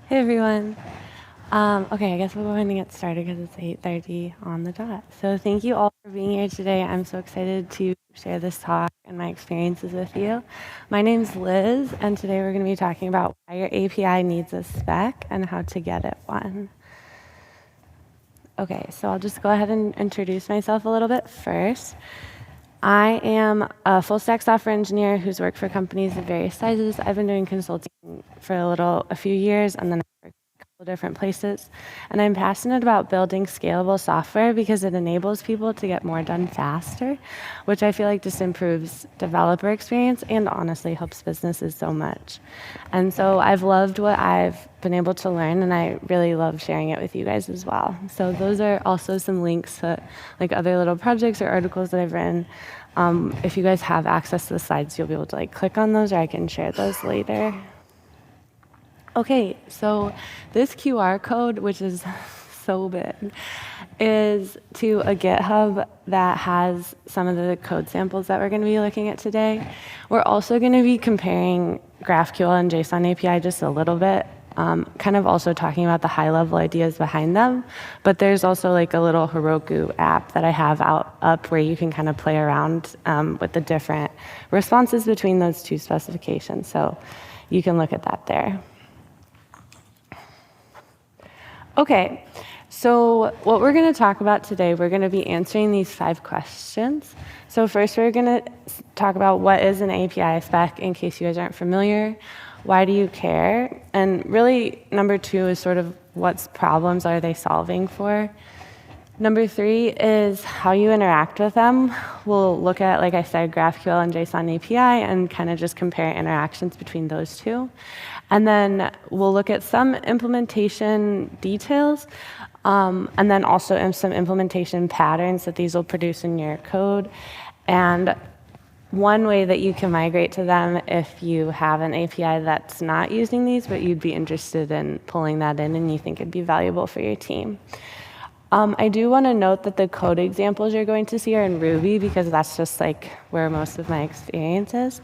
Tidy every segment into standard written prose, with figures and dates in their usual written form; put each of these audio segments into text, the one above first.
Hey everyone. Okay, I guess we're going to get started because it's 8:30 on the dot. So thank you all for being here today. I'm so excited to share this talk and my experiences with you. My name's Liz, and today we're going to be talking about why your API needs a spec and how to get it one. Okay, so I'll just go ahead and introduce myself a little bit first. I am a full stack software engineer who's worked for companies of various sizes. I've been doing consulting for a few years, and then I worked a couple different places. And I'm passionate about building scalable software because it enables people to get more done faster, which I feel like just improves developer experience and honestly helps businesses so much. And so I've loved what I've been able to learn, and I really love sharing it with you guys as well. So those are also some links to like other little projects or articles that I've written. If you guys have access to the slides, you'll be able to click on those, or I can share those later. Okay, so this QR code, which is so big, is to a GitHub that has some of the code samples that we're going to be looking at today. We're also going to be comparing GraphQL and JSON API just a little bit, kind of also talking about the high-level ideas behind them. But there's also a little Heroku app that I have up where you can kind of play around with the different responses between those two specifications. So you can look at that there. Okay, so what we're going to talk about today, we're going to be answering these 5 questions. So first, we're going to talk about what is an API spec, in case you guys aren't familiar. Why do you care? And really, number 2 is sort of what problems are they solving for. Number 3 is how you interact with them. We'll look at, like I said, GraphQL and JSON API and kind of just compare interactions between those two. And then we'll look at some implementation details, and then also some implementation patterns that these will produce in your code. And one way that you can migrate to them if you have an API that's not using these, but you'd be interested in pulling that in and you think it'd be valuable for your team. I do want to note that the code examples you're going to see are in Ruby because that's just where most of my experience is.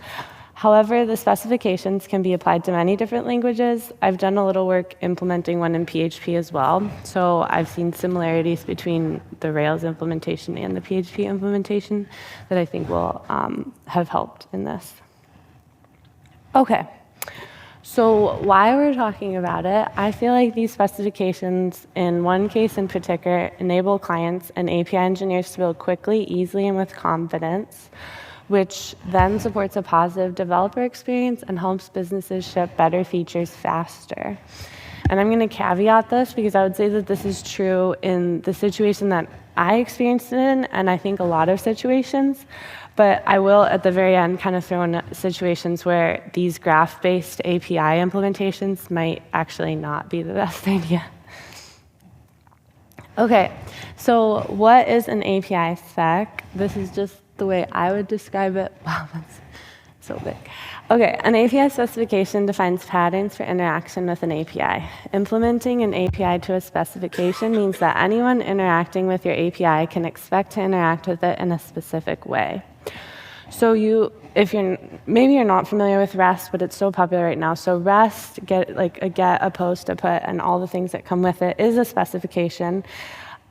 However, the specifications can be applied to many different languages. I've done a little work implementing one in PHP as well. So I've seen similarities between the Rails implementation and the PHP implementation that I think will have helped in this. Okay. So why we're talking about it, I feel like these specifications, in one case in particular, enable clients and API engineers to build quickly, easily, and with confidence, which then supports a positive developer experience and helps businesses ship better features faster. And I'm going to caveat this because I would say that this is true in the situation that I experienced it in, and I think a lot of situations. But I will, at the very end, kind of throw in situations where these graph-based API implementations might actually not be the best idea. Okay, so what is an API spec? This is just the way I would describe it. Wow, that's so big. Okay, an API specification defines patterns for interaction with an API. Implementing an API to a specification means that anyone interacting with your API can expect to interact with it in a specific way. So maybe you're not familiar with REST, but it's so popular right now. So REST, a get, a post, a put, and all the things that come with it is a specification.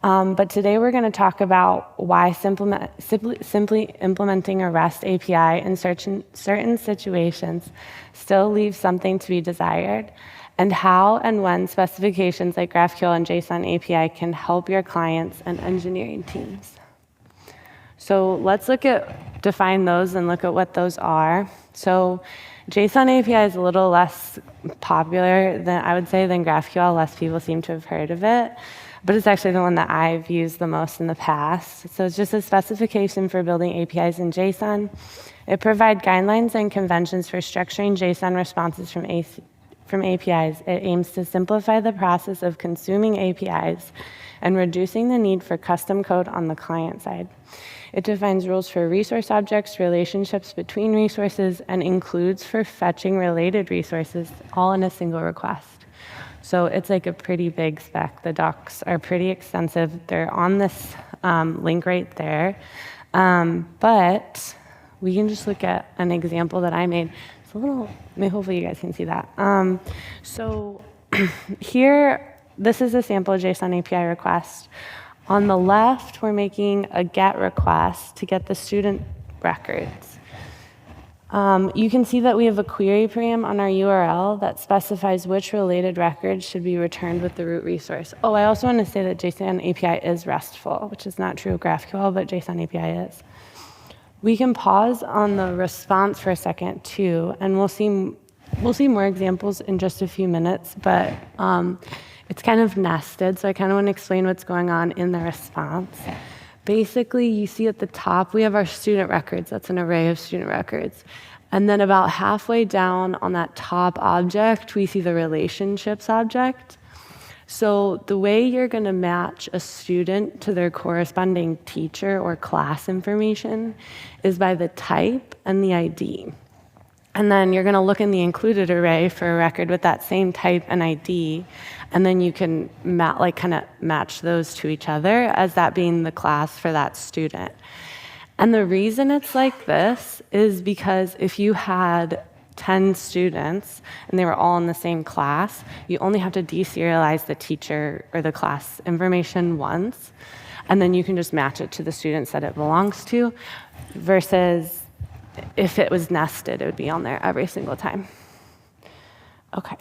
But today we're going to talk about why simply implementing a REST API in certain situations still leaves something to be desired, and how and when specifications like GraphQL and JSON API can help your clients and engineering teams. So let's define those and look at what those are. So JSON API is a little less popular than I would say than GraphQL. Less people seem to have heard of it. But it's actually the one that I've used the most in the past. So it's just a specification for building APIs in JSON. It provides guidelines and conventions for structuring JSON responses from APIs. It aims to simplify the process of consuming APIs and reducing the need for custom code on the client side. It defines rules for resource objects, relationships between resources, and includes for fetching related resources, all in a single request. So it's a pretty big spec. The docs are pretty extensive. They're on this link right there. But we can just look at an example that I made. It's a little, hopefully you guys can see that. So here, this is a sample JSON API request. On the left, we're making a GET request to get the student records. You can see that we have a query param on our URL that specifies which related records should be returned with the root resource. Oh, I also want to say that JSON API is RESTful, which is not true of GraphQL, but JSON API is. We can pause on the response for a second too, and we'll see more examples in just a few minutes, but it's kind of nested, so I kind of want to explain what's going on in the response. Basically, you see at the top, we have our student records. That's an array of student records. And then about halfway down on that top object, we see the relationships object. So the way you're going to match a student to their corresponding teacher or class information is by the type and the ID. And then you're going to look in the included array for a record with that same type and ID, and then you can kind of match those to each other as that being the class for that student. And the reason it's like this is because if you had 10 students and they were all in the same class, you only have to deserialize the teacher or the class information once, and then you can just match it to the students that it belongs to, versus if it was nested, it would be on there every single time. Okay.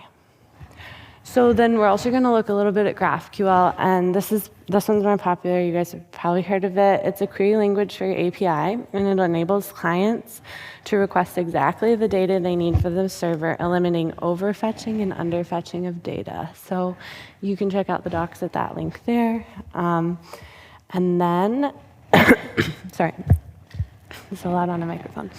So then we're also going to look a little bit at GraphQL, and this one's more popular. You guys have probably heard of it. It's a query language for your API, and it enables clients to request exactly the data they need for the server, eliminating overfetching and underfetching of data. So you can check out the docs at that link there. And then, sorry. There's a lot on a microphone.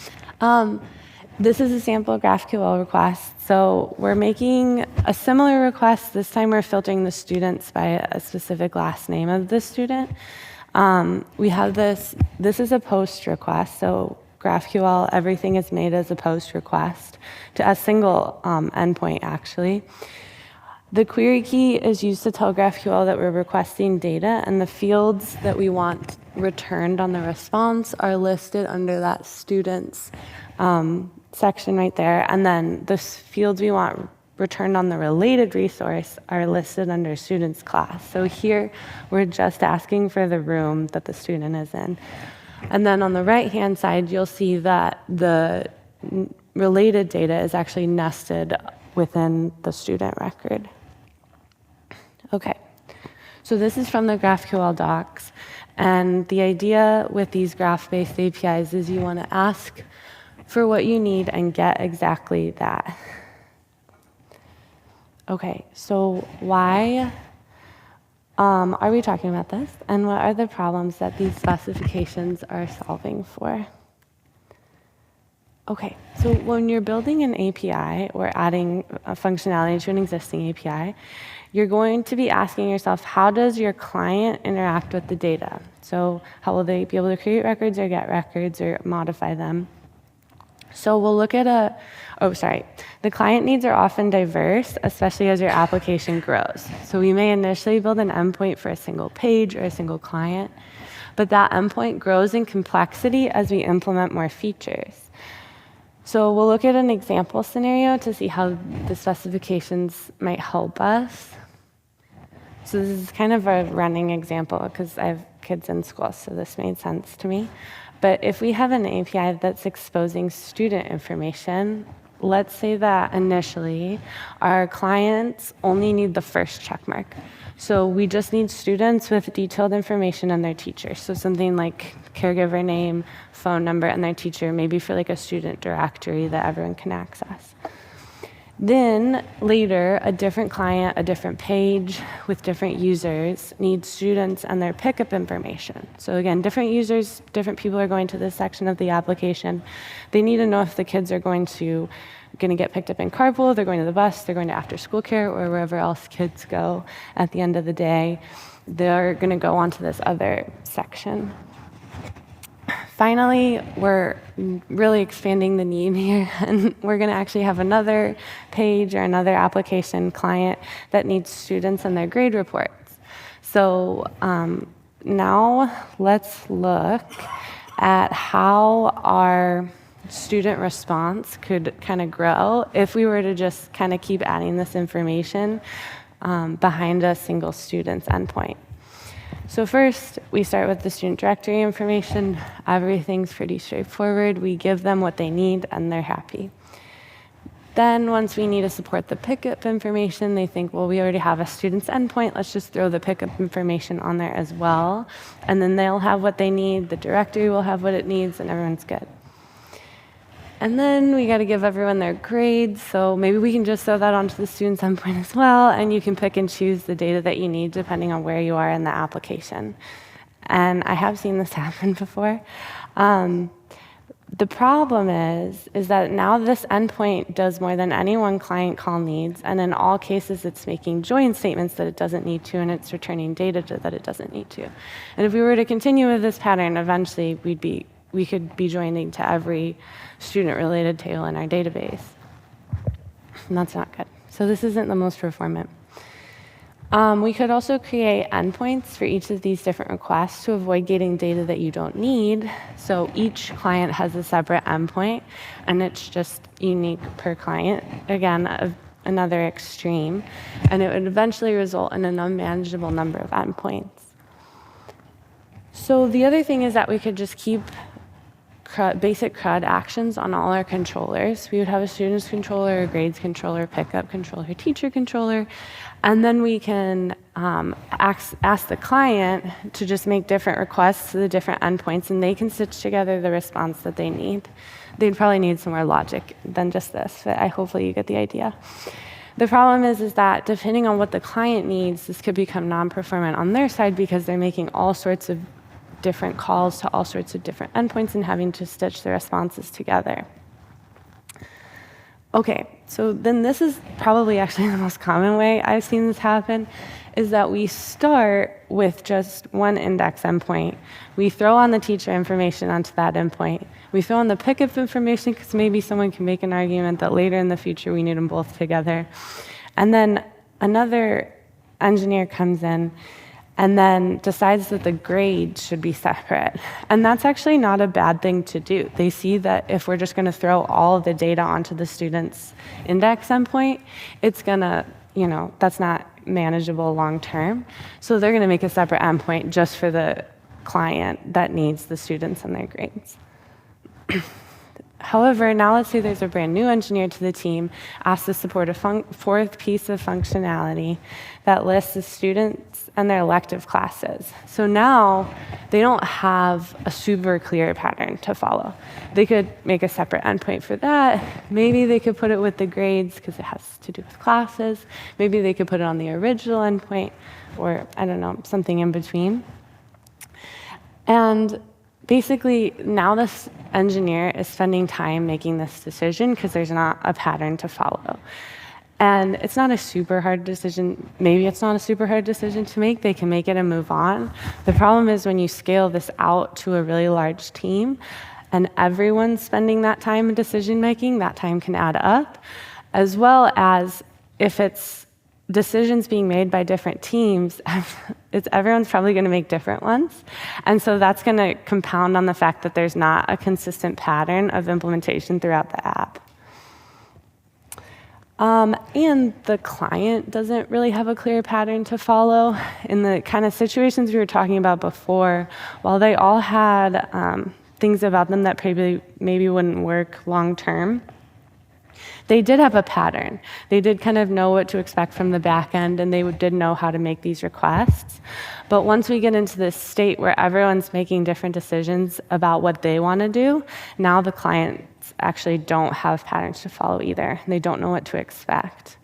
This is a sample GraphQL request. So we're making a similar request. This time we're filtering the students by a specific last name of the student. We have this is a post request. So GraphQL, everything is made as a post request to a single endpoint, actually. The query key is used to tell GraphQL that we're requesting data, and the fields that we want returned on the response are listed under that student's section right there. And then the fields we want returned on the related resource are listed under student's class. So here, we're just asking for the room that the student is in. And then on the right-hand side, you'll see that the related data is actually nested within the student record. Okay, so this is from the GraphQL docs. And the idea with these graph-based APIs is you want to ask for what you need and get exactly that. Okay, so why are we talking about this? And what are the problems that these specifications are solving for? Okay, so when you're building an API or adding a functionality to an existing API, you're going to be asking yourself, how does your client interact with the data? So how will they be able to create records or get records or modify them? So we'll look at the client needs are often diverse, especially as your application grows. So we may initially build an endpoint for a single page or a single client, but that endpoint grows in complexity as we implement more features. So we'll look at an example scenario to see how the specifications might help us. So this is kind of a running example because I have kids in school, so this made sense to me. But if we have an API that's exposing student information, let's say that initially our clients only need the first checkmark. So we just need students with detailed information on their teacher. So something like caregiver name, phone number, and their teacher, maybe for like a student directory that everyone can access. Then later, a different client, a different page with different users needs students and their pickup information. So again, different users, different people are going to this section of the application. They need to know if the kids are going to get picked up in carpool, they're going to the bus, they're going to after school care, or wherever else kids go at the end of the day. They're going to go on to this other section. Finally, we're really expanding the need here, and we're going to actually have another page or another application client that needs students and their grade reports. So now let's look at how our student response could kind of grow if we were to just kind of keep adding this information behind a single student's endpoint. So first, we start with the student directory information. Everything's pretty straightforward. We give them what they need, and they're happy. Then once we need to support the pickup information, they think, well, we already have a student's endpoint. Let's just throw the pickup information on there as well. And then they'll have what they need. The directory will have what it needs, and everyone's good. And then we got to give everyone their grades. So maybe we can just throw that onto the student's endpoint as well. And you can pick and choose the data that you need depending on where you are in the application. And I have seen this happen before. The problem is that now this endpoint does more than any one client call needs, and in all cases it's making join statements that it doesn't need to, and it's returning data that it doesn't need to. And if we were to continue with this pattern, eventually we could be joining to every student-related table in our database. And that's not good. So this isn't the most performant. We could also create endpoints for each of these different requests to avoid getting data that you don't need. So each client has a separate endpoint, and it's just unique per client. Again, another extreme. And it would eventually result in an unmanageable number of endpoints. So the other thing is that we could just keep basic CRUD actions on all our controllers. We would have a students controller, a grades controller, pickup controller, teacher controller, and then we can ask the client to just make different requests to the different endpoints, and they can stitch together the response that they need. They'd probably need some more logic than just this, but hopefully you get the idea. The problem is that depending on what the client needs, this could become non-performant on their side because they're making all sorts of different calls to all sorts of different endpoints and having to stitch the responses together. Okay, so then this is probably actually the most common way I've seen this happen, is that we start with just one index endpoint. We throw on the teacher information onto that endpoint. We throw on the pickup information because maybe someone can make an argument that later in the future we need them both together. And then another engineer comes in and then decides that the grade should be separate. And that's actually not a bad thing to do. They see that if we're just going to throw all of the data onto the student's index endpoint, it's going to, that's not manageable long term. So they're going to make a separate endpoint just for the client that needs the students and their grades. However, now let's say there's a brand new engineer to the team, asked to support a fourth piece of functionality that lists the students and their elective classes. So now they don't have a super clear pattern to follow. They could make a separate endpoint for that. Maybe they could put it with the grades because it has to do with classes. Maybe they could put it on the original endpoint, or I don't know, something in between. And basically, now this engineer is spending time making this decision because there's not a pattern to follow. And it's not a super hard decision. Maybe it's not a super hard decision to make. They can make it and move on. The problem is when you scale this out to a really large team and everyone's spending that time in decision making, that time can add up, as well as if it's decisions being made by different teams, everyone's probably going to make different ones. And so that's going to compound on the fact that there's not a consistent pattern of implementation throughout the app. And the client doesn't really have a clear pattern to follow. In the kind of situations we were talking about before, while they all had things about them that maybe wouldn't work long term, they did have a pattern. They did kind of know what to expect from the back end, and they did know how to make these requests. But once we get into this state where everyone's making different decisions about what they want to do, now the clients actually don't have patterns to follow either. They don't know what to expect.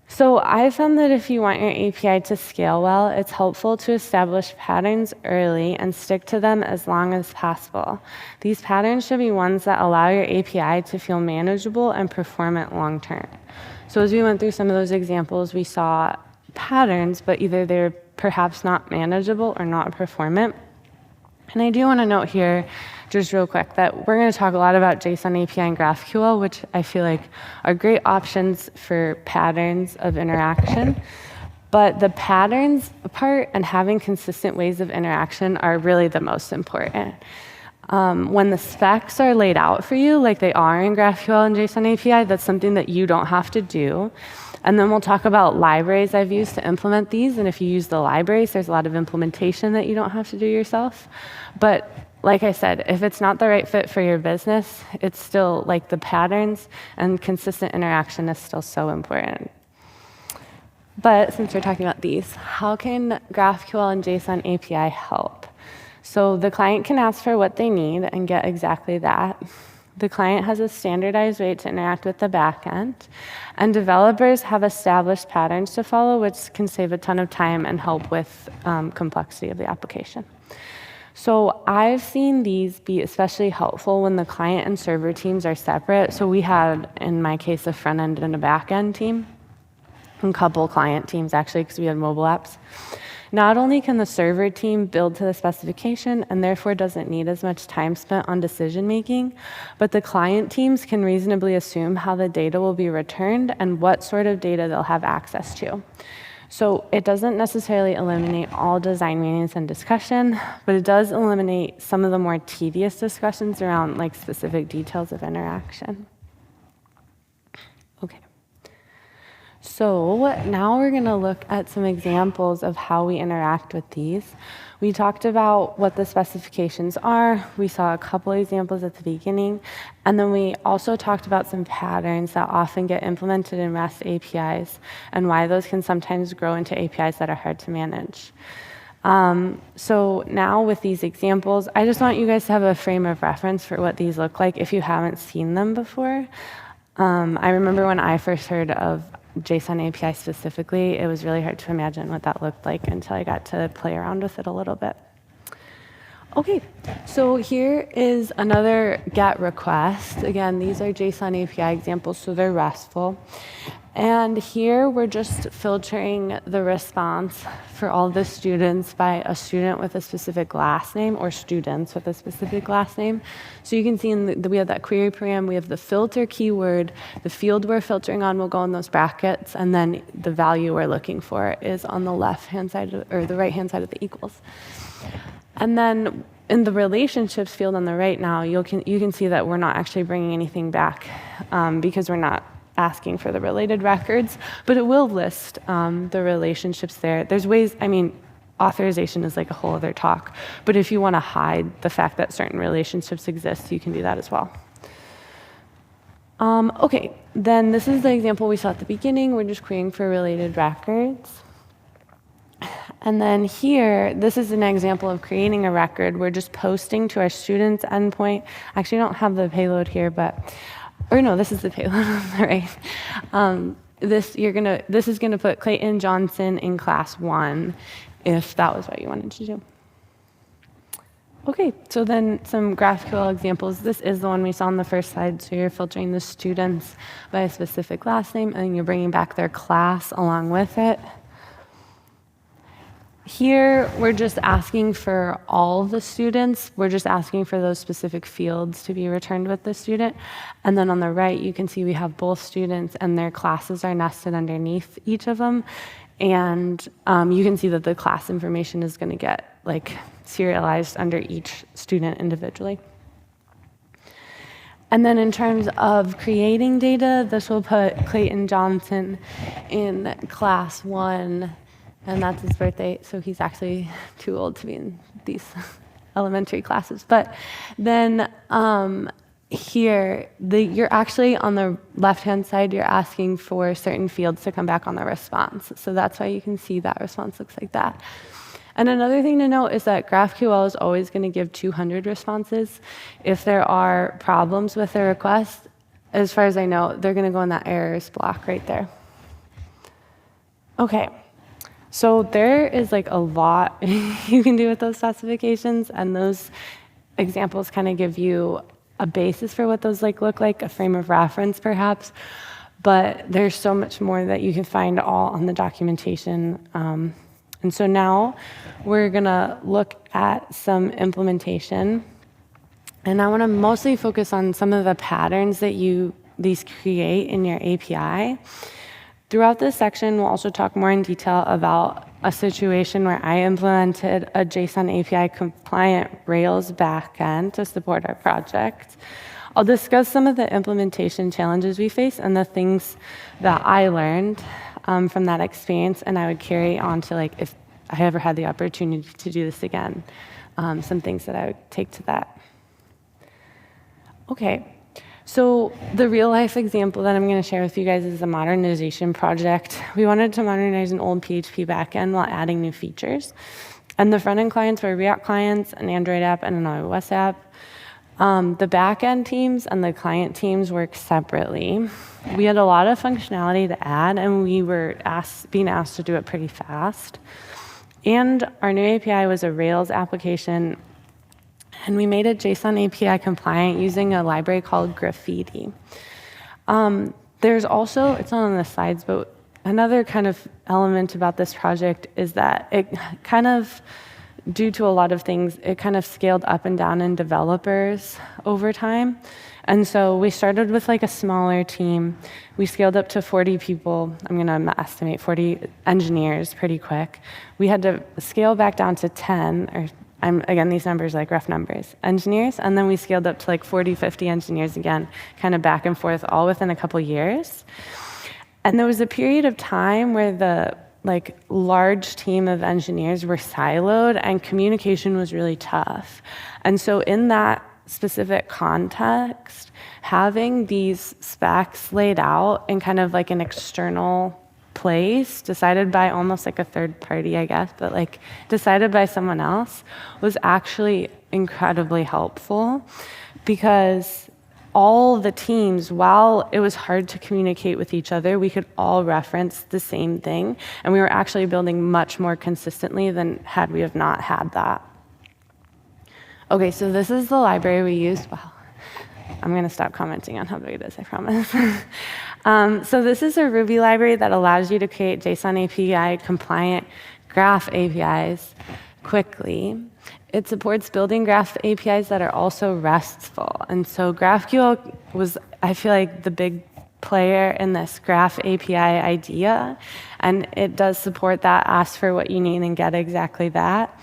So I found that if you want your API to scale well, it's helpful to establish patterns early and stick to them as long as possible. These patterns should be ones that allow your API to feel manageable and performant long term. So as we went through some of those examples, we saw patterns, but either they're perhaps not manageable or not performant. And I do want to note here, just real quick, that we're going to talk a lot about JSON API and GraphQL, which I feel like are great options for patterns of interaction. But the patterns part and having consistent ways of interaction are really the most important. When the specs are laid out for you, like they are in GraphQL and JSON API, that's something that you don't have to do. And then we'll talk about libraries I've used to implement these. And if you use the libraries, there's a lot of implementation that you don't have to do yourself. But like I said, if it's not the right fit for your business, it's still like the patterns and consistent interaction is still so important. But since we're talking about these, how can GraphQL and JSON API help? So the client can ask for what they need and get exactly that. The client has a standardized way to interact with the backend, and developers have established patterns to follow, which can save a ton of time and help with complexity of the application. So I've seen these be especially helpful when the client and server teams are separate. So we had, in my case, a front end and a back end team, and a couple client teams actually, because we had mobile apps. Not only can the server team build to the specification and therefore doesn't need as much time spent on decision making, but the client teams can reasonably assume how the data will be returned and what sort of data they'll have access to. So it doesn't necessarily eliminate all design meetings and discussion, but it does eliminate some of the more tedious discussions around like specific details of interaction. Okay. So now we're going to look at some examples of how we interact with these. We talked about what the specifications are. We saw a couple examples at the beginning. And then we also talked about some patterns that often get implemented in REST APIs and why those can sometimes grow into APIs that are hard to manage. So now with these examples, I just want you guys to have a frame of reference for what these look like if you haven't seen them before. I remember when I first heard of JSON API specifically, it was really hard to imagine what that looked like until I got to play around with it a little bit. Okay, so here is another GET request. Again, these are JSON API examples, so they're RESTful. And here we're just filtering the response for all the students by a student with a specific last name or students with a specific last name. So you can see we have that query param, we have the filter keyword, the field we're filtering on will go in those brackets, and then the value we're looking for is on the left-hand side or the right-hand side of the equals. And then in the relationships field on the right now, you can see that we're not actually bringing anything back because we're not asking for the related records, but it will list the relationships there. There's ways, I mean, authorization is like a whole other talk, but if you want to hide the fact that certain relationships exist, you can do that as well. Okay, then this is the example we saw at the beginning. We're just querying for related records. And then here, this is an example of creating a record. We're just posting to our student's endpoint. Actually, I don't have the payload here, or no, this is the payload on the right. This is gonna put Clayton Johnson in class 1, if that was what you wanted to do. Okay, so then some GraphQL examples. This is the one we saw on the first slide. So you're filtering the students by a specific last name, and you're bringing back their class along with it. Here, we're just asking for all of the students. We're just asking for those specific fields to be returned with the student. And then on the right, you can see we have both students and their classes are nested underneath each of them. And you can see that the class information is going to get like serialized under each student individually. And then in terms of creating data, this will put Clayton Johnson in class 1. And that's his birthday, so he's actually too old to be in these elementary classes. But then here, you're actually on the left-hand side, you're asking for certain fields to come back on the response. So that's why you can see that response looks like that. And another thing to note is that GraphQL is always going to give 200 responses. If there are problems with the request, as far as I know, they're going to go in that errors block right there. Okay. So there is like a lot you can do with those specifications, and those examples kind of give you a basis for what those look like, a frame of reference perhaps, but there's so much more that you can find all on the documentation. And so now we're gonna look at some implementation, and I wanna mostly focus on some of the patterns that these create in your API. Throughout this section, we'll also talk more in detail about a situation where I implemented a JSON API compliant Rails backend to support our project. I'll discuss some of the implementation challenges we face and the things that I learned from that experience, and I would carry on to like if I ever had the opportunity to do this again, some things that I would take to that. Okay. So the real life example that I'm going to share with you guys is a modernization project. We wanted to modernize an old PHP backend while adding new features. And the front-end clients were React clients, an Android app, and an iOS app. The backend teams and the client teams work separately. We had a lot of functionality to add, and we were being asked to do it pretty fast. And our new API was a Rails application, and we made it JSON API compliant using a library called Graphiti. There's also, it's not on the slides, but another kind of element about this project is that it kind of, due to a lot of things, it kind of scaled up and down in developers over time. And so we started with like a smaller team. We scaled up to 40 people. I'm going to estimate 40 engineers pretty quick. We had to scale back down to 10, or again, these numbers like rough numbers, engineers, and then we scaled up to like 40, 50 engineers again, kind of back and forth, all within a couple years. And there was a period of time where the like large team of engineers were siloed and communication was really tough. And so in that specific context, having these specs laid out in kind of like an external place, decided by almost like a third party, I guess, but like decided by someone else, was actually incredibly helpful, because all the teams, while it was hard to communicate with each other, we could all reference the same thing, and we were actually building much more consistently than had we have not had that. Okay, so this is the library we used. Wow. I'm going to stop commenting on how big it is, I promise. So this is a Ruby library that allows you to create JSON API compliant graph APIs quickly. It supports building graph APIs that are also RESTful. And so GraphQL was, I feel like, the big player in this graph API idea. And it does support that, ask for what you need and get exactly that.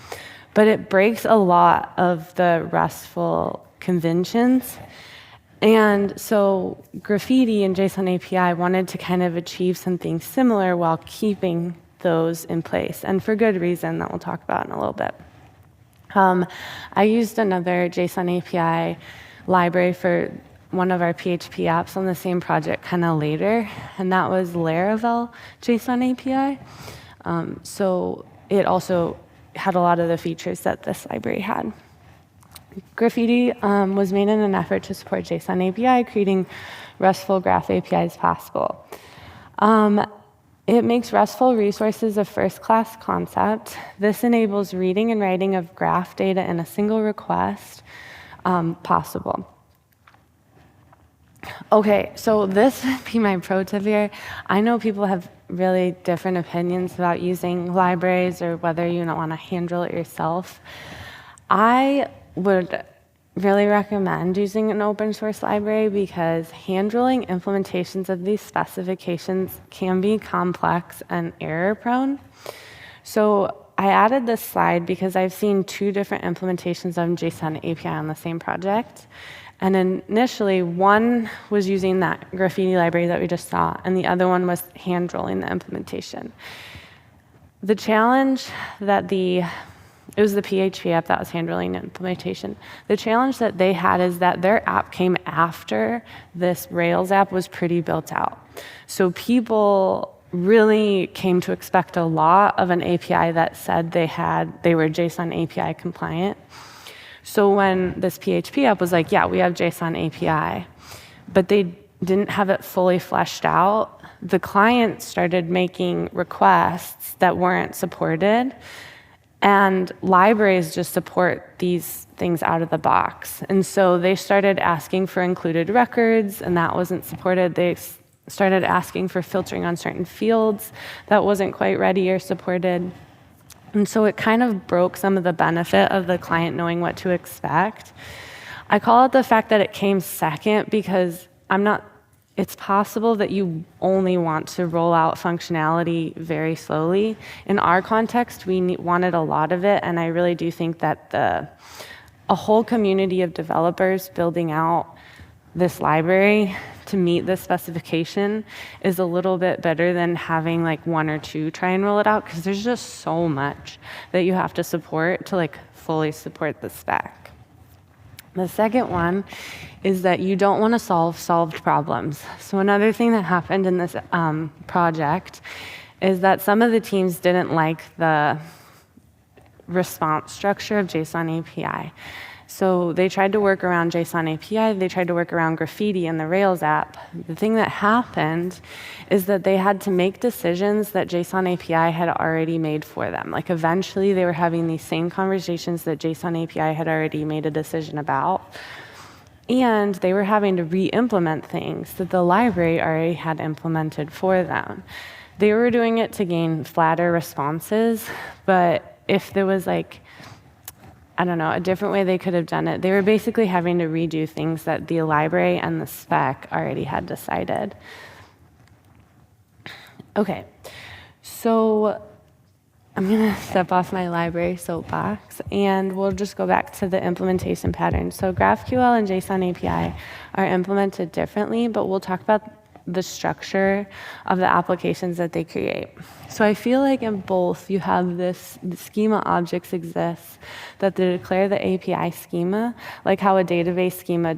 But it breaks a lot of the RESTful conventions. And so Graphiti and JSON API wanted to kind of achieve something similar while keeping those in place, and for good reason that we'll talk about in a little bit. I used another JSON API library for one of our PHP apps on the same project kind of later, and that was Laravel JSON API. So it also had a lot of the features that this library had. Graphiti was made in an effort to support JSON API, creating RESTful graph APIs possible. It makes RESTful resources a first-class concept. This enables reading and writing of graph data in a single request possible. Okay, so this would be my pro tip here. I know people have really different opinions about using libraries or whether you don't want to handle it yourself. I would really recommend using an open source library, because handling implementations of these specifications can be complex and error prone. So I added this slide because I've seen two different implementations of JSON API on the same project. And initially, one was using that Graphiti library that we just saw, and the other one was hand-rolling the implementation. The challenge that it was the PHP app that was handling the implementation. The challenge that they had is that their app came after this Rails app was pretty built out. So people really came to expect a lot of an API that said they were JSON API compliant. So when this PHP app was like, yeah, we have JSON API, but they didn't have it fully fleshed out, the client started making requests that weren't supported. And libraries just support these things out of the box. And so they started asking for included records, and that wasn't supported. They started asking for filtering on certain fields that wasn't quite ready or supported. And so it kind of broke some of the benefit of the client knowing what to expect. I call it the fact that it came second, because I'm not it's possible that you only want to roll out functionality very slowly. In our context, we wanted a lot of it, and I really do think that a whole community of developers building out this library to meet this specification is a little bit better than having like one or two try and roll it out, because there's just so much that you have to support to like fully support the spec. The second one is that you don't want to solve solved problems. So another thing that happened in this project is that some of the teams didn't like the response structure of JSON API. So they tried to work around JSON API, they tried to work around Graffiti in the Rails app. The thing that happened is that they had to make decisions that JSON API had already made for them. Like eventually they were having these same conversations that JSON API had already made a decision about. And they were having to re-implement things that the library already had implemented for them. They were doing it to gain flatter responses, but if there was like, I don't know, a different way they could have done it, they were basically having to redo things that the library and the spec already had decided. Okay, so I'm gonna step off my library soapbox and we'll just go back to the implementation pattern. So GraphQL and JSON API are implemented differently, but we'll talk about the structure of the applications that they create. So I feel like in both you have the schema objects exist that they declare the API schema, like how a database schema,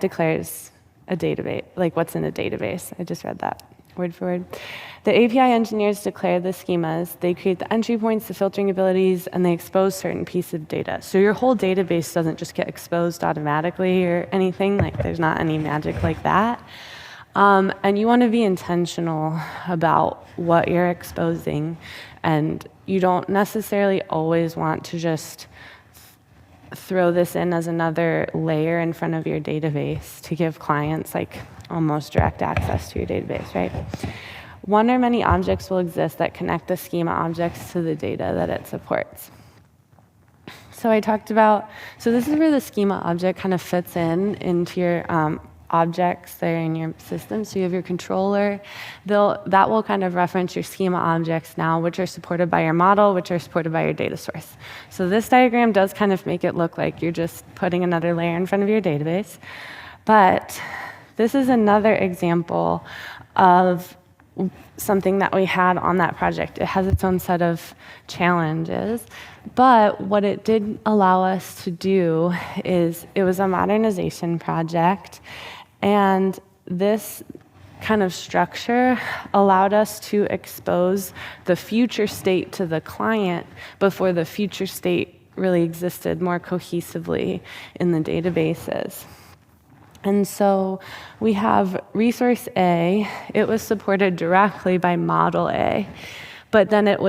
declares a database, like what's in a database. I just read that word for word. The API engineers declare the schemas, they create the entry points, the filtering abilities, and they expose certain pieces of data. So your whole database doesn't just get exposed automatically or anything, like there's not any magic like that. And you want to be intentional about what you're exposing, and you don't necessarily always want to just throw this in as another layer in front of your database to give clients like almost direct access to your database, right? One or many objects will exist that connect the schema objects to the data that it supports. So I talked about, so this is where the schema object kind of fits into your objects there in your system. So you have your controller. That will kind of reference your schema objects now, which are supported by your model, which are supported by your data source. So this diagram does kind of make it look like you're just putting another layer in front of your database. But this is another example of something that we had on that project. It has its own set of challenges, but what it did allow us to do is it was a modernization project, and this kind of structure allowed us to expose the future state to the client before the future state really existed more cohesively in the databases. And so we have resource A. It was supported directly by model A, but then it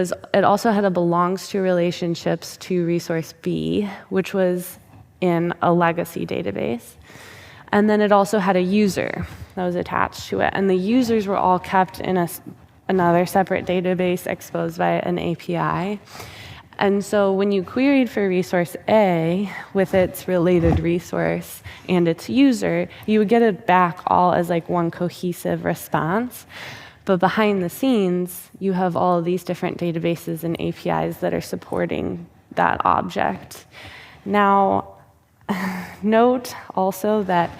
also had a belongs to relationships to resource B, which was in a legacy database. And then it also had a user that was attached to it. And the users were all kept in another separate database exposed by an API. And so when you queried for resource A with its related resource and its user, you would get it back all as like one cohesive response. But behind the scenes, you have all of these different databases and APIs that are supporting that object. Now, note also that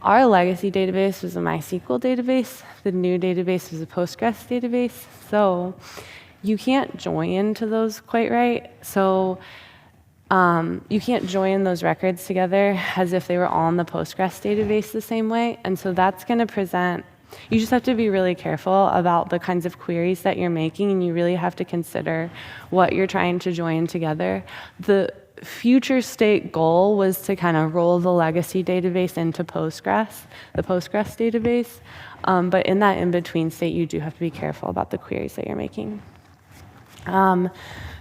our legacy database was a MySQL database. The new database was a Postgres database. So you can't join to those quite right. So you can't join those records together as if they were all in the Postgres database the same way. And so that's going to present, you just have to be really careful about the kinds of queries that you're making, and you really have to consider what you're trying to join together. The future state goal was to kind of roll the legacy database into Postgres, the Postgres database. But in that in-between state, you do have to be careful about the queries that you're making.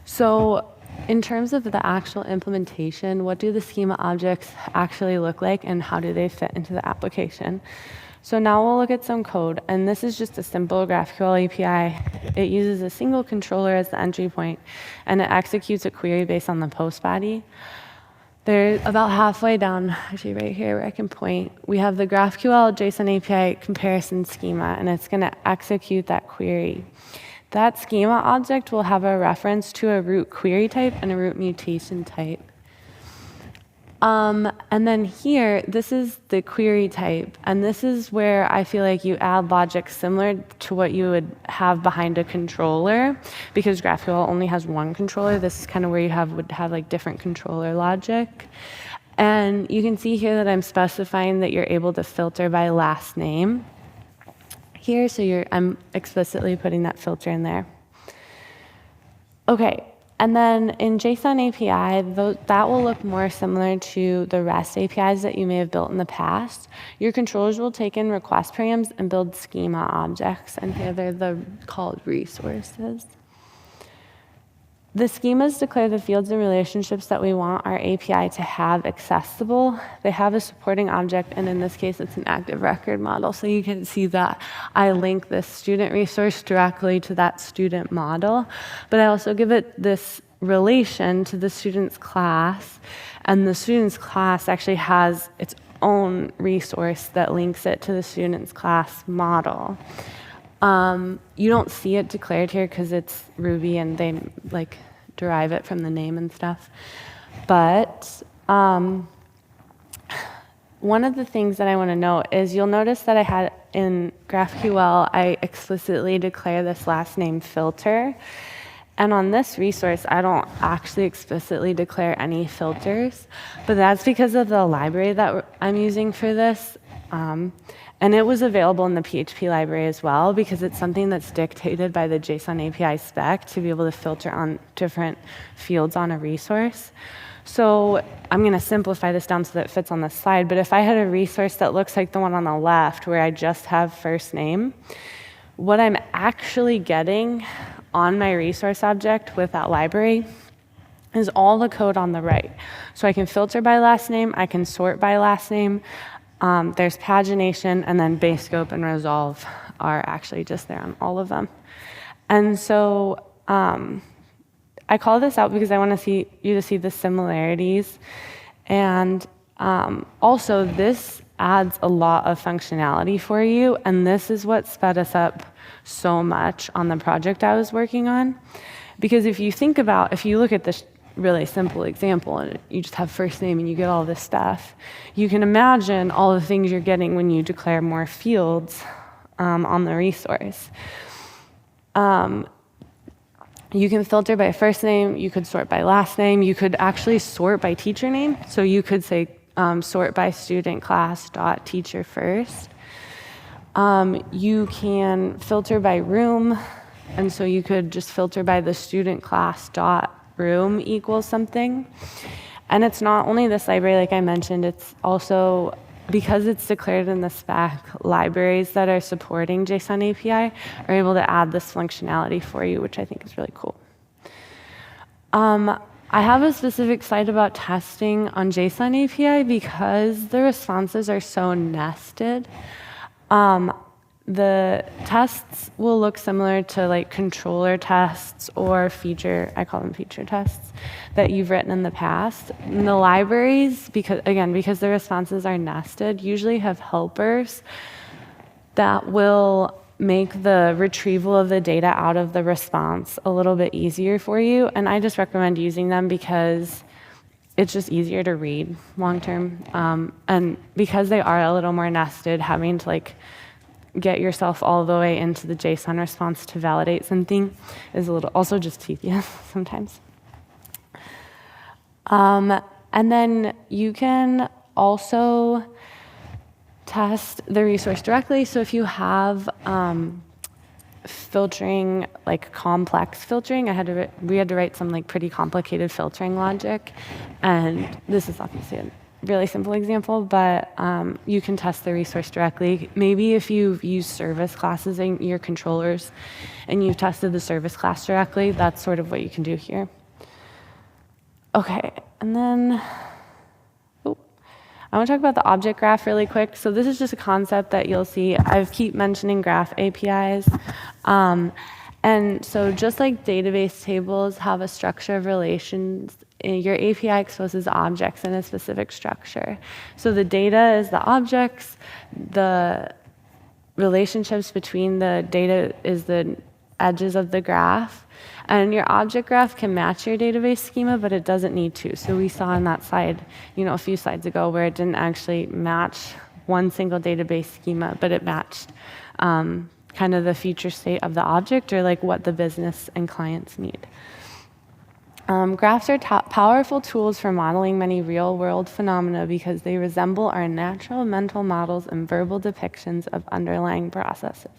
So in terms of the actual implementation, what do the schema objects actually look like, and how do they fit into the application? So now we'll look at some code, and this is just a simple GraphQL API. It uses a single controller as the entry point, and it executes a query based on the post body. They're about halfway down, actually right here where I can point. We have the GraphQL JSON API comparison schema, and it's going to execute that query. That schema object will have a reference to a root query type and a root mutation type. And then here, this is the query type, and this is where I feel like you add logic similar to what you would have behind a controller, because GraphQL only has one controller. This is kind of where you would have like different controller logic. And you can see here that I'm specifying that you're able to filter by last name here, so I'm explicitly putting that filter in there. Okay. And then in JSON API, that will look more similar to the REST APIs that you may have built in the past. Your controllers will take in request params and build schema objects, and here they're called resources. The schemas declare the fields and relationships that we want our API to have accessible. They have a supporting object, and in this case, it's an active record model. So you can see that I link this student resource directly to that student model, but I also give it this relation to the student's class, and the student's class actually has its own resource that links it to the student's class model. You don't see it declared here because it's Ruby and they like derive it from the name and stuff. But one of the things that I want to note is you'll notice that I had in GraphQL, I explicitly declare this last name filter. And on this resource, I don't actually explicitly declare any filters, but that's because of the library that I'm using for this. And it was available in the PHP library as well, because it's something that's dictated by the JSON API spec to be able to filter on different fields on a resource. So I'm going to simplify this down so that it fits on the slide, but if I had a resource that looks like the one on the left where I just have first name, what I'm actually getting on my resource object with that library is all the code on the right. So I can filter by last name, I can sort by last name, there's pagination, and then base scope and resolve are actually just there on all of them. And so I call this out because I want you to see the similarities. And also, this adds a lot of functionality for you, and this is what sped us up so much on the project I was working on. Because if you look at this really simple example, and you just have first name and you get all this stuff, you can imagine all the things you're getting when you declare more fields on the resource. You can filter by first name, you could sort by last name, you could actually sort by teacher name. So you could say sort by student class dot teacher first. You can filter by room, and so you could just filter by the student class dot room equals something. And it's not only this library, like I mentioned, it's also, because it's declared in the spec, libraries that are supporting JSON API are able to add this functionality for you, which I think is really cool. I have a specific slide about testing on JSON API because the responses are so nested. The tests will look similar to like controller tests or I call them feature tests, that you've written in the past. And the libraries, because the responses are nested, usually have helpers that will make the retrieval of the data out of the response a little bit easier for you. And I just recommend using them because it's just easier to read long term. And because they are a little more nested, having to get yourself all the way into the JSON response to validate something is a little also just tedious sometimes. And then you can also test the resource directly. So if you have filtering, like complex filtering, we had to write some pretty complicated filtering logic, and this is obviously a really simple example, but you can test the resource directly. Maybe if you've used service classes in your controllers and you've tested the service class directly, that's sort of what you can do here. Okay, and then I want to talk about the object graph really quick. So this is just a concept that you'll see. I keep mentioning graph APIs. And so just like database tables have a structure of relations your API exposes objects in a specific structure. So the data is the objects, the relationships between the data is the edges of the graph, and your object graph can match your database schema, but it doesn't need to. So we saw on that slide, a few slides ago, where it didn't actually match one single database schema, but it matched kind of the future state of the object, or like what the business and clients need. Graphs are powerful tools for modeling many real-world phenomena because they resemble our natural mental models and verbal depictions of underlying processes.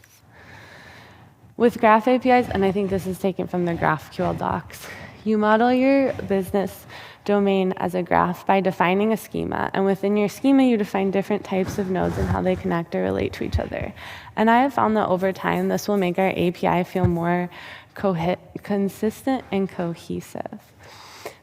With graph APIs, and I think this is taken from the GraphQL docs, you model your business domain as a graph by defining a schema, and within your schema you define different types of nodes and how they connect or relate to each other. And I have found that over time this will make our API feel more consistent and cohesive.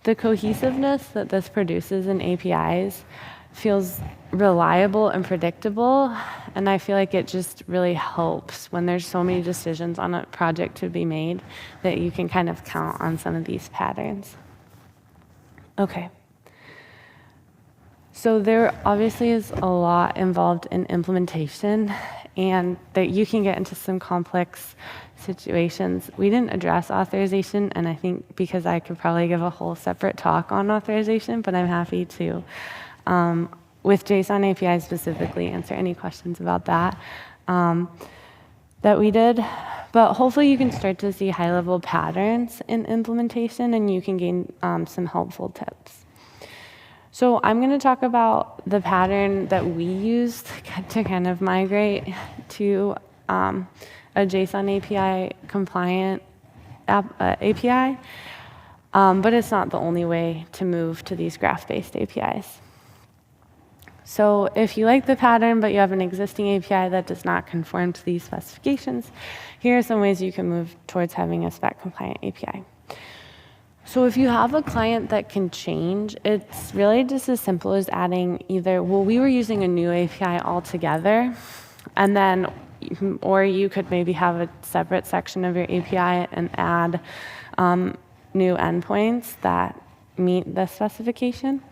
The cohesiveness that this produces in APIs feels reliable and predictable, and I feel like it just really helps when there's so many decisions on a project to be made that you can kind of count on some of these patterns. Okay. So there obviously is a lot involved in implementation, and that you can get into some complex situations. We didn't address authorization, and I think because I could probably give a whole separate talk on authorization, but I'm happy to, with JSON API specifically, answer any questions about that that we did. But hopefully you can start to see high-level patterns in implementation, and you can gain some helpful tips. So I'm going to talk about the pattern that we used to kind of migrate to a JSON API compliant API, but it's not the only way to move to these graph-based APIs. So if you like the pattern, but you have an existing API that does not conform to these specifications, here are some ways you can move towards having a Spec compliant API. So if you have a client that can change, it's really just as simple as adding either, we were using a new API altogether, and then, or you could maybe have a separate section of your API and add new endpoints that meet the specification.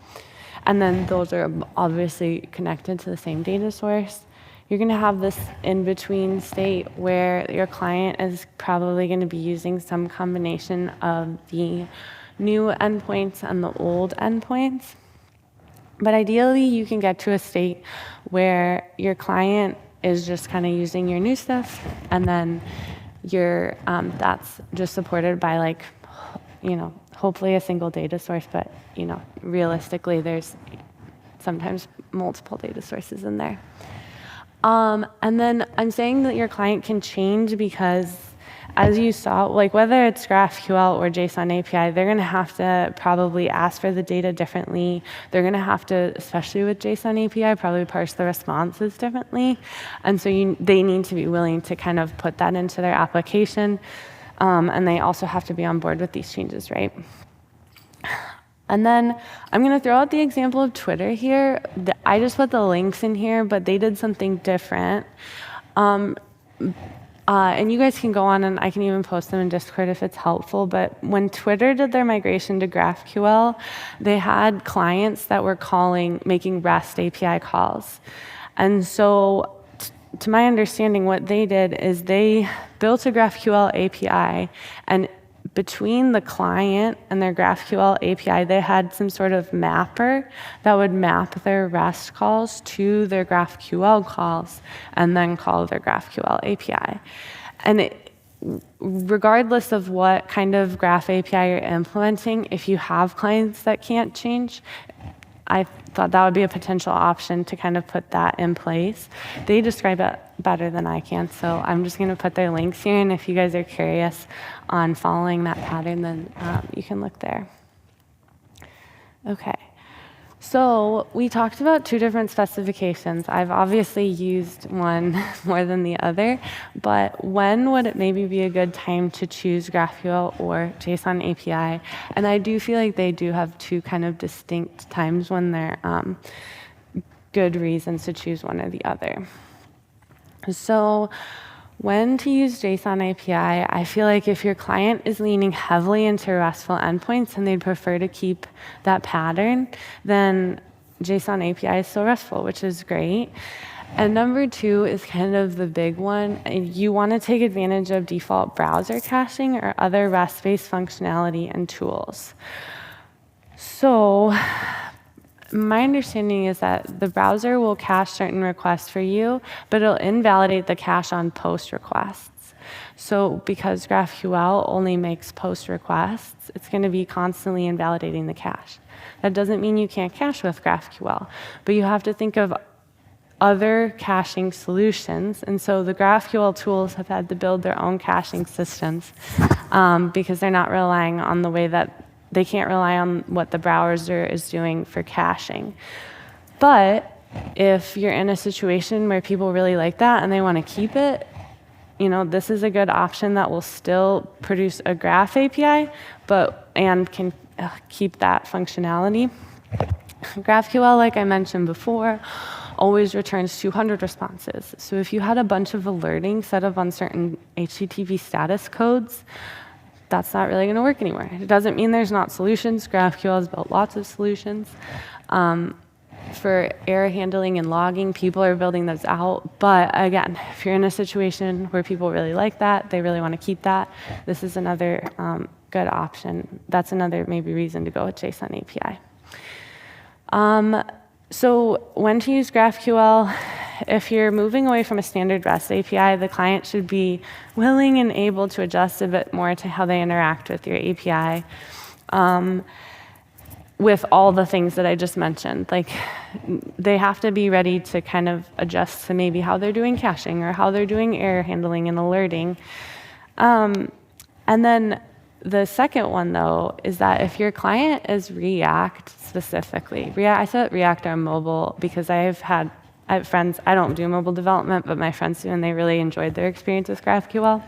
And then those are obviously connected to the same data source. You're going to have this in-between state where your client is probably going to be using some combination of the new endpoints and the old endpoints. But ideally, you can get to a state where your client is just kind of using your new stuff, and then that's just supported by hopefully a single data source, but realistically, there's sometimes multiple data sources in there. And then I'm saying that your client can change because, as you saw, whether it's GraphQL or JSON API, they're going to have to probably ask for the data differently. They're going to have to, especially with JSON API, probably parse the responses differently. And so they need to be willing to kind of put that into their application. And they also have to be on board with these changes, right? And then I'm going to throw out the example of Twitter here. I just put the links in here, but they did something different. And you guys can go on, and I can even post them in Discord if it's helpful. But when Twitter did their migration to GraphQL, they had clients that were making REST API calls. And so to my understanding, what they did is they built a GraphQL API, and between the client and their GraphQL API, they had some sort of mapper that would map their REST calls to their GraphQL calls and then call their GraphQL API. And regardless of what kind of Graph API you're implementing, if you have clients that can't change, I thought that would be a potential option to kind of put that in place. They describe it better than I can, so I'm just going to put their links here, and if you guys are curious on following that pattern, then you can look there. Okay, so we talked about two different specifications. I've obviously used one more than the other, but when would it maybe be a good time to choose GraphQL or JSON API? And I do feel like they do have two kind of distinct times when they're good reasons to choose one or the other. So When to use JSON API, I feel like if your client is leaning heavily into RESTful endpoints and they'd prefer to keep that pattern, then JSON API is still RESTful, which is great. And number two is kind of the big one. You want to take advantage of default browser caching or other REST-based functionality and tools. So my understanding is that the browser will cache certain requests for you, but it'll invalidate the cache on post requests. So because GraphQL only makes post requests, it's going to be constantly invalidating the cache. That doesn't mean you can't cache with GraphQL, but you have to think of other caching solutions. And so the GraphQL tools have had to build their own caching systems because they're not relying on the way that they can't rely on what the browser is doing for caching. But if you're in a situation where people really like that and they want to keep it, this is a good option that will still produce a Graph API, and can keep that functionality. GraphQL, like I mentioned before, always returns 200 responses. So if you had a bunch of alerting set up on certain HTTP status codes, that's not really going to work anymore. It doesn't mean there's not solutions. GraphQL has built lots of solutions. For error handling and logging, people are building those out. But again, if you're in a situation where people really like that, they really want to keep that, this is another good option. That's another maybe reason to go with JSON API. So when to use GraphQL, if you're moving away from a standard REST API, the client should be willing and able to adjust a bit more to how they interact with your API with all the things that I just mentioned. Like, they have to be ready to kind of adjust to maybe how they're doing caching or how they're doing error handling and alerting. And then the second one, though, is that if your client is React specifically, I set React on mobile because I have friends, I don't do mobile development, but my friends do, and they really enjoyed their experience with GraphQL.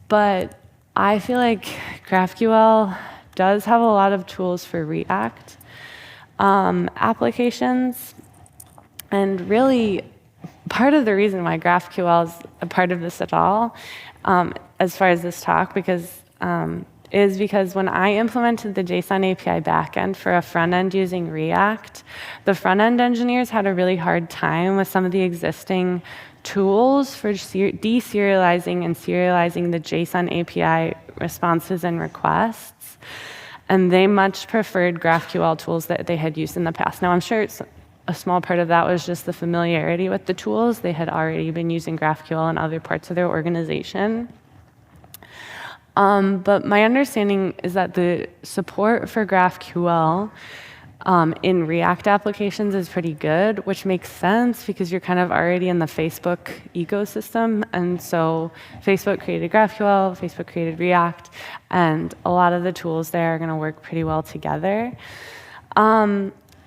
But I feel like GraphQL does have a lot of tools for React applications, and really part of the reason why GraphQL is a part of this at all, as far as this talk, is because when I implemented the JSON API backend for a front end using React, the front end engineers had a really hard time with some of the existing tools for deserializing and serializing the JSON API responses and requests. And they much preferred GraphQL tools that they had used in the past. Now, I'm sure a small part of that was just the familiarity with the tools. They had already been using GraphQL in other parts of their organization. But my understanding is that the support for GraphQL in React applications is pretty good, which makes sense because you're kind of already in the Facebook ecosystem. And so Facebook created GraphQL, Facebook created React, and a lot of the tools there are going to work pretty well together.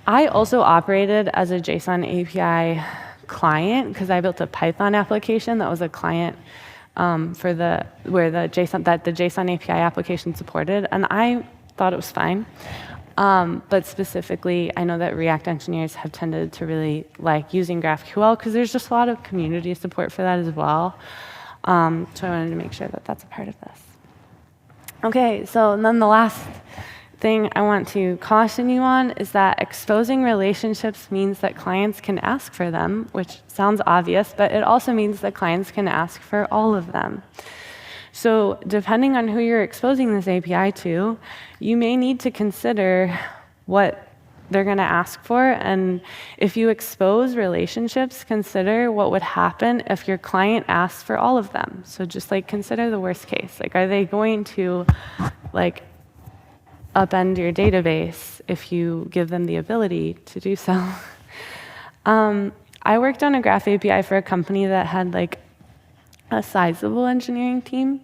I also operated as a JSON API client because I built a Python application that was a client where the JSON API application supported, and I thought it was fine. But specifically, I know that React engineers have tended to really like using GraphQL because there's just a lot of community support for that as well. So I wanted to make sure that that's a part of this. Okay, so then the last thing I want to caution you on is that exposing relationships means that clients can ask for them, which sounds obvious, but it also means that clients can ask for all of them. So depending on who you're exposing this API to, you may need to consider what they're going to ask for. And if you expose relationships, consider what would happen if your client asks for all of them. So just consider the worst case. Are they going to upend your database if you give them the ability to do so? I worked on a Graph API for a company that had a sizable engineering team.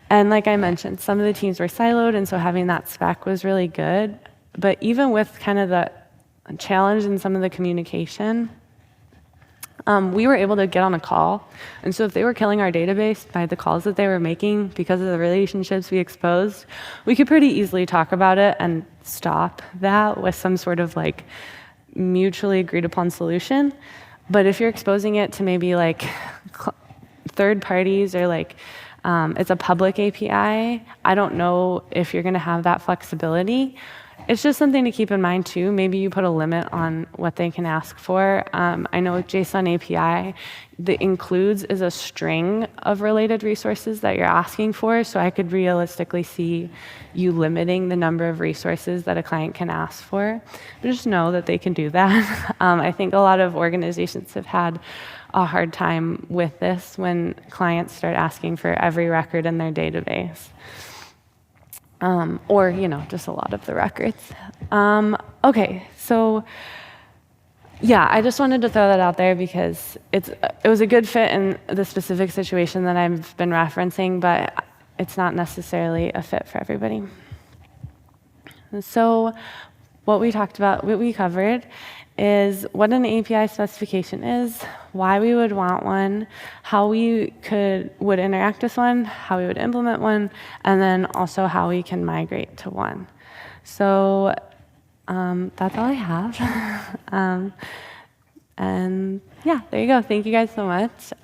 And like I mentioned, some of the teams were siloed, and so having that spec was really good. But even with kind of the challenge in some of the communication, we were able to get on a call. And so if they were killing our database by the calls that they were making because of the relationships we exposed, we could pretty easily talk about it and stop that with some sort of mutually agreed upon solution. But if you're exposing it to maybe third parties or like it's a public API, I don't know if you're going to have that flexibility. It's just something to keep in mind too. Maybe you put a limit on what they can ask for. I know with JSON API, the includes is a string of related resources that you're asking for. So I could realistically see you limiting the number of resources that a client can ask for. But just know that they can do that. I think a lot of organizations have had a hard time with this when clients start asking for every record in their database. Or, just a lot of the records. Okay, so yeah, I just wanted to throw that out there because it was a good fit in the specific situation that I've been referencing, but it's not necessarily a fit for everybody. So what we covered is what an API specification is, why we would want one, how we would interact with one, how we would implement one, and then also how we can migrate to one. So that's all I have. And yeah, there you go. Thank you guys so much.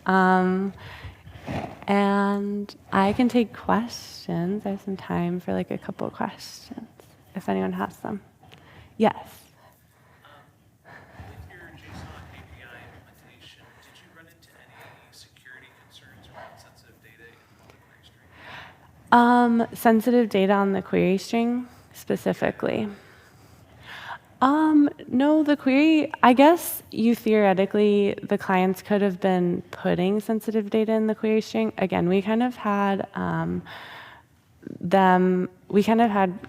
And I can take questions. I have some time for like a couple of questions, if anyone has them. Yes. Sensitive data on the query string, specifically. No, the query, I guess theoretically, the clients could have been putting sensitive data in the query string. Again, we kind of had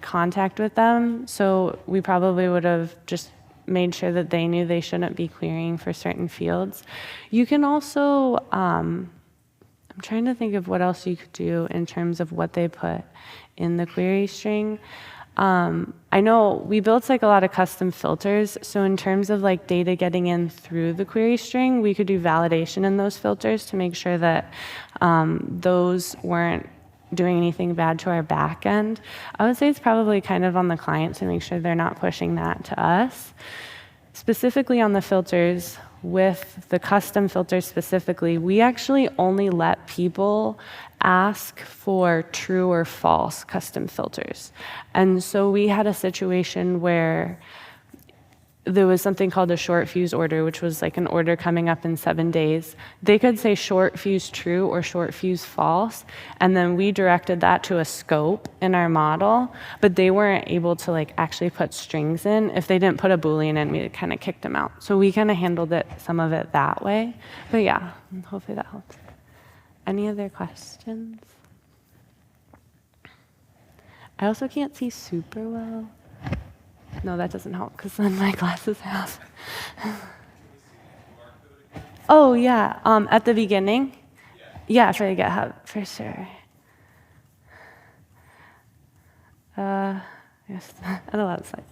contact with them, so we probably would have just made sure that they knew they shouldn't be querying for certain fields. You can also, I'm trying to think of what else you could do in terms of what they put in the query string. I know we built like a lot of custom filters, so in terms of like data getting in through the query string, we could do validation in those filters to make sure that those weren't doing anything bad to our back end. I would say it's probably kind of on the client to make sure they're not pushing that to us. Specifically on the filters, with the custom filters specifically, we actually only let people ask for true or false custom filters. And so we had a situation where there was something called a short fuse order, which was like an order coming up in 7 days. They could say short fuse true or short fuse false, and then we directed that to a scope in our model, but they weren't able to like actually put strings in. If they didn't put a Boolean in, we kind of kicked them out. So we kind of handled some of it that way. But yeah, hopefully that helps. Any other questions? I also can't see super well. No, that doesn't help because then my glasses have. Oh, yeah, at the beginning? Yeah, for the GitHub, for sure. Yes, at a lot of sites.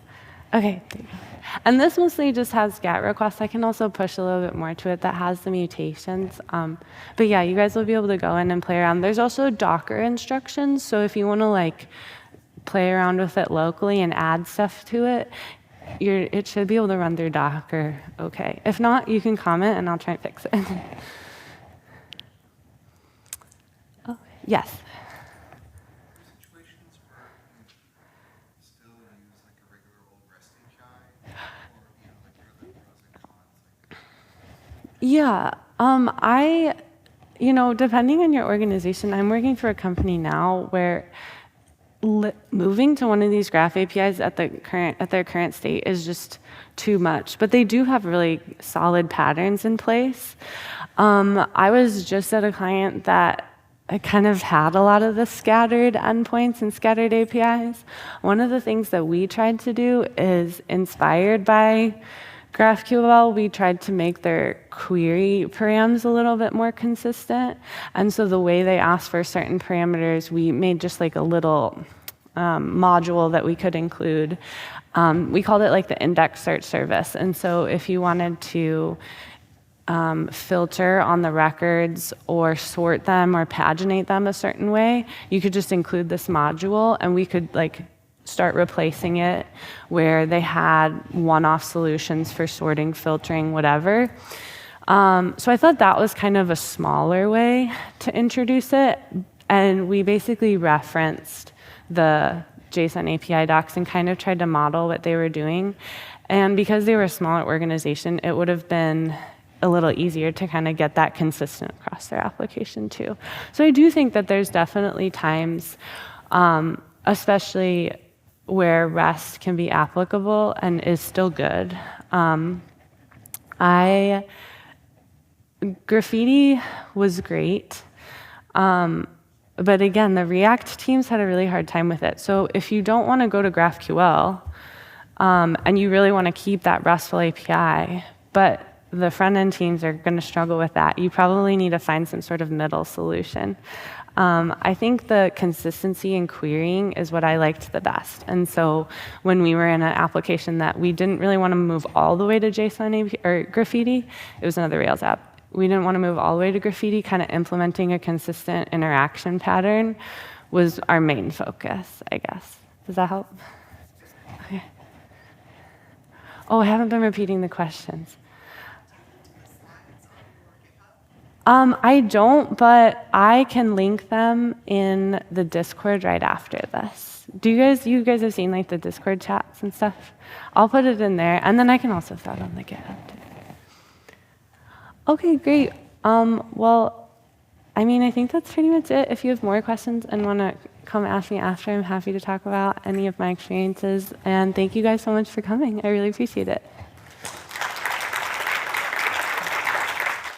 Okay, there you go. And this mostly just has GET requests. I can also push a little bit more to it that has the mutations. But yeah, you guys will be able to go in and play around. There's also Docker instructions, so if you want to like play around with it locally and add stuff to it, it should be able to run through Docker okay. If not, you can comment and I'll try and fix it. Oh, yes? Situations where you still use like a regular old REST API, or like what are the pros and cons? Yeah, depending on your organization, I'm working for a company now where moving to one of these graph APIs at their current state is just too much. But they do have really solid patterns in place. I was just at a client that kind of had a lot of the scattered endpoints and scattered APIs. One of the things that we tried to do is inspired by GraphQL, we tried to make their query params a little bit more consistent. And so the way they asked for certain parameters, we made just like a little module that we could include. We called it like the index search service. And so if you wanted to filter on the records or sort them or paginate them a certain way, you could just include this module and we could like start replacing it where they had one-off solutions for sorting, filtering, whatever. So I thought that was kind of a smaller way to introduce it. And we basically referenced the JSON API docs and kind of tried to model what they were doing. And because they were a smaller organization, it would have been a little easier to kind of get that consistent across their application too. So I do think that there's definitely times, especially where REST can be applicable and is still good. Graffiti was great. But again, the React teams had a really hard time with it. So if you don't want to go to GraphQL, and you really want to keep that RESTful API, but the front-end teams are going to struggle with that, you probably need to find some sort of middle solution. I think the consistency in querying is what I liked the best. And so when we were in an application that we didn't really want to move all the way to JSON API, or Graffiti, it was another Rails app. We didn't want to move all the way to Graffiti. Kind of implementing a consistent interaction pattern was our main focus, I guess. Does that help? Okay. Oh, I haven't been repeating the questions. I don't, but I can link them in the Discord right after this. You guys have seen like the Discord chats and stuff? I'll put it in there, and then I can also throw it on the GitHub too. Okay, great. Well, I mean, I think that's pretty much it. If you have more questions and want to come ask me after, I'm happy to talk about any of my experiences. And thank you guys so much for coming. I really appreciate it.